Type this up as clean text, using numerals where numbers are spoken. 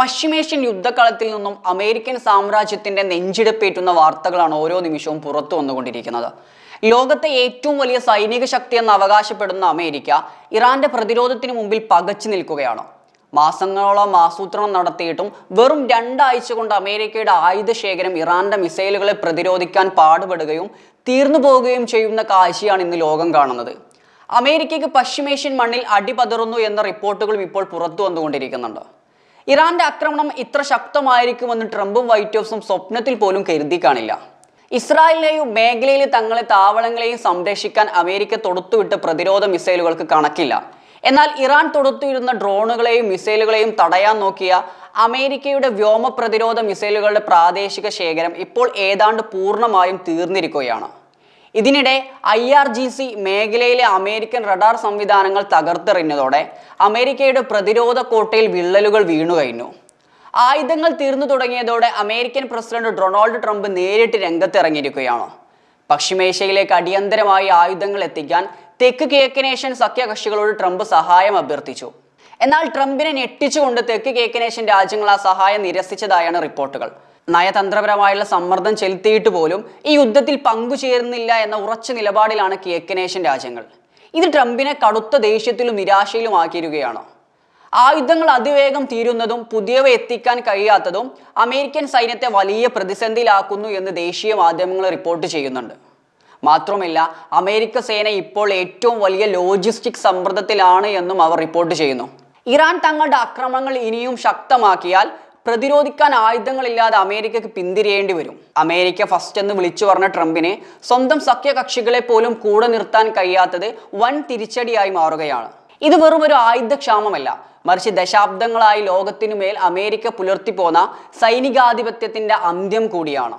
പശ്ചിമേഷ്യൻ യുദ്ധക്കളത്തിൽ നിന്നും അമേരിക്കൻ സാമ്രാജ്യത്തിന്റെ നെഞ്ചിടിപ്പേറ്റുന്ന വാർത്തകളാണ് ഓരോ നിമിഷവും പുറത്തു വന്നുകൊണ്ടിരിക്കുന്നത്. ലോകത്തെ ഏറ്റവും വലിയ സൈനിക ശക്തി എന്ന് അവകാശപ്പെടുന്ന അമേരിക്ക ഇറാന്റെ പ്രതിരോധത്തിന് മുമ്പിൽ പകച്ചു നിൽക്കുകയാണ്. മാസങ്ങളോളം ആസൂത്രണം നടത്തിയിട്ടും വെറും 2 ആഴ്ച കൊണ്ട് അമേരിക്കയുടെ ആയുധ ശേഖരം ഇറാന്റെ മിസൈലുകളെ പ്രതിരോധിക്കാൻ പാടുപെടുകയും തീർന്നു പോവുകയും ചെയ്യുന്ന കാഴ്ചയാണ് ഇന്ന് ലോകം കാണുന്നത്. അമേരിക്കയ്ക്ക് പശ്ചിമേഷ്യൻ മണ്ണിൽ അടിപതറുന്നു എന്ന റിപ്പോർട്ടുകളും ഇപ്പോൾ പുറത്തു വന്നുകൊണ്ടിരിക്കുന്നുണ്ട്. ഇറാന്റെ ആക്രമണം ഇത്ര ശക്തമായിരിക്കുമെന്ന് ട്രംപും വൈറ്റ് ഹൗസും സ്വപ്നത്തിൽ പോലും കരുതി കാണില്ല. ഇസ്രായേലിനെയും മേഖലയിലെ തങ്ങളെ താവളങ്ങളെയും സംരക്ഷിക്കാൻ അമേരിക്ക തൊടുത്തുവിട്ട പ്രതിരോധ മിസൈലുകൾക്ക് കണക്കില്ല. എന്നാൽ ഇറാൻ തൊടുത്തുവിടുന്ന ഡ്രോണുകളെയും മിസൈലുകളെയും തടയാൻ നോക്കിയ അമേരിക്കയുടെ വ്യോമ പ്രതിരോധ മിസൈലുകളുടെ പ്രാദേശിക ശേഖരം ഇപ്പോൾ ഏതാണ്ട് പൂർണ്ണമായും തീർന്നിരിക്കുകയാണ്. ഇതിനിടെ IRGC മേഖലയിലെ അമേരിക്കൻ റഡാർ സംവിധാനങ്ങൾ തകർത്തെറിഞ്ഞതോടെ അമേരിക്കയുടെ പ്രതിരോധ കോട്ടയിൽ വിള്ളലുകൾ വീണു കഴിഞ്ഞു. ആയുധങ്ങൾ തീർന്നു തുടങ്ങിയതോടെ അമേരിക്കൻ പ്രസിഡന്റ് ഡൊണാൾഡ് ട്രംപ് നേരിട്ട് രംഗത്തിറങ്ങിയിരിക്കുകയാണ്. പശ്ചിമേഷ്യയിലേക്ക് അടിയന്തരമായി ആയുധങ്ങൾ എത്തിക്കാൻ തെക്ക് കിഴക്കനേഷ്യൻ സഖ്യകക്ഷികളോട് ട്രംപ് സഹായം അഭ്യർത്ഥിച്ചു. എന്നാൽ ട്രംപിനെ ഞെട്ടിച്ചുകൊണ്ട് തെക്ക് കിഴക്കനേഷ്യൻ രാജ്യങ്ങൾ ആ സഹായം നിരസിച്ചതായാണ് റിപ്പോർട്ടുകൾ. നയതന്ത്രപരമായുള്ള സമ്മർദ്ദം ചെലുത്തിയിട്ട് പോലും ഈ യുദ്ധത്തിൽ പങ്കുചേരുന്നില്ല എന്ന ഉറച്ച നിലപാടിലാണ് കിഴക്കനേഷ്യൻ രാജ്യങ്ങൾ. ഇത് ട്രംപിനെ കടുത്ത ദേഷ്യത്തിലും നിരാശയിലും ആക്കിയിരിക്കുകയാണ്. ആയുധങ്ങൾ അതിവേഗം തീരുന്നതും പുതിയവ എത്തിക്കാൻ കഴിയാത്തതും അമേരിക്കൻ സൈന്യത്തെ വലിയ പ്രതിസന്ധിയിലാക്കുന്നു എന്ന് ദേശീയ മാധ്യമങ്ങൾ റിപ്പോർട്ട് ചെയ്യുന്നുണ്ട്. മാത്രമല്ല, അമേരിക്ക സേന ഇപ്പോൾ ഏറ്റവും വലിയ ലോജിസ്റ്റിക് സമ്മർദ്ദത്തിലാണ് എന്നും അവർ റിപ്പോർട്ട് ചെയ്യുന്നു. ഇറാൻ തങ്ങളുടെ ആക്രമണങ്ങൾ ഇനിയും ശക്തമാക്കിയാൽ പ്രതിരോധിക്കാൻ ആയുധങ്ങളില്ലാതെ അമേരിക്കക്ക് പിന്തിരിയേണ്ടി വരും. അമേരിക്ക ഫസ്റ്റ് എന്ന് വിളിച്ചു പറഞ്ഞ ട്രംപിനെ സ്വന്തം സഖ്യകക്ഷികളെ പോലും കൂടെ നിർത്താൻ കഴിയാത്തത് വൻ തിരിച്ചടിയായി മാറുകയാണ്. ഇത് വെറും ഒരു ആയുധക്ഷാമമല്ല, മറിച്ച് ദശാബ്ദങ്ങളായി ലോകത്തിനുമേൽ അമേരിക്ക പുലർത്തിപ്പോന്ന സൈനികാധിപത്യത്തിന്റെ അന്ത്യം കൂടിയാണ്.